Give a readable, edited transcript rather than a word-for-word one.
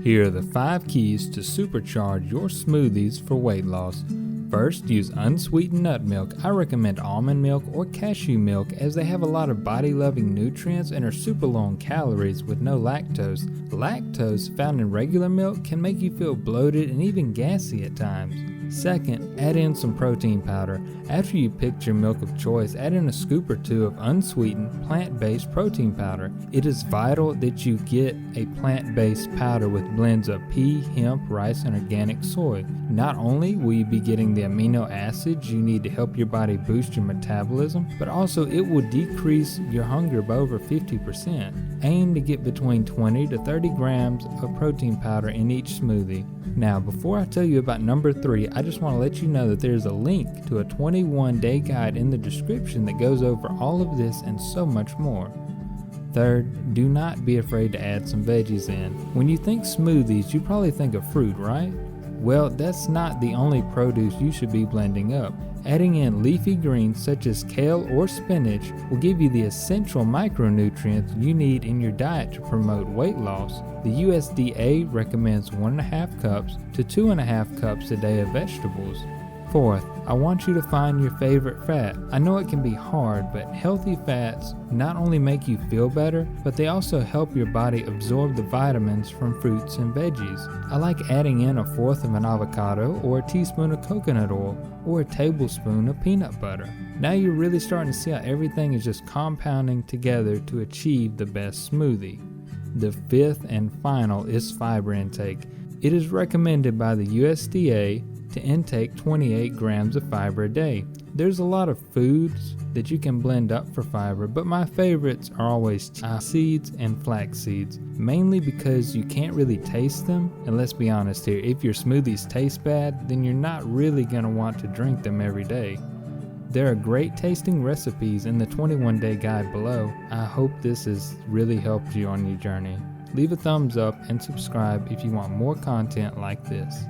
Here are the 5 keys to supercharge your smoothies for weight loss. First, use unsweetened nut milk. I recommend almond milk or cashew milk as they have a lot of body-loving nutrients and are super low in calories with no lactose. Lactose found in regular milk can make you feel bloated and even gassy at times. Second, add in some protein powder. After you picked your milk of choice, add in a scoop or 2 of unsweetened, plant-based protein powder. It is vital that you get a plant-based powder with blends of pea, hemp, rice, and organic soy. Not only will you be getting the amino acids you need to help your body boost your metabolism, but also it will decrease your hunger by over 50%. Aim to get between 20 to 30 grams of protein powder in each smoothie. Now, before I tell you about number 3, I just want to let you know that there's a link to a 21-day guide in the description that goes over all of this and so much more. Third, do not be afraid to add some veggies in. When you think smoothies, you probably think of fruit, right? Well, that's not the only produce you should be blending up. Adding in leafy greens such as kale or spinach will give you the essential micronutrients you need in your diet to promote weight loss. The USDA recommends 1.5 cups to 2.5 cups a day of vegetables. Fourth, I want you to find your favorite fat. I know it can be hard, but healthy fats not only make you feel better, but they also help your body absorb the vitamins from fruits and veggies. I like adding in 1/4 of an avocado or a teaspoon of coconut oil or a tablespoon of peanut butter. Now you're really starting to see how everything is just compounding together to achieve the best smoothie. The 5th and final is fiber intake. It is recommended by the USDA to intake 28 grams of fiber a day. There's a lot of foods that you can blend up for fiber, but my favorites are always chia seeds and flax seeds, mainly because you can't really taste them. And let's be honest here, if your smoothies taste bad, then you're not really going to want to drink them every day. There are great tasting recipes in the 21-day guide below. I hope this has really helped you on your journey. Leave a thumbs up and subscribe if you want more content like this.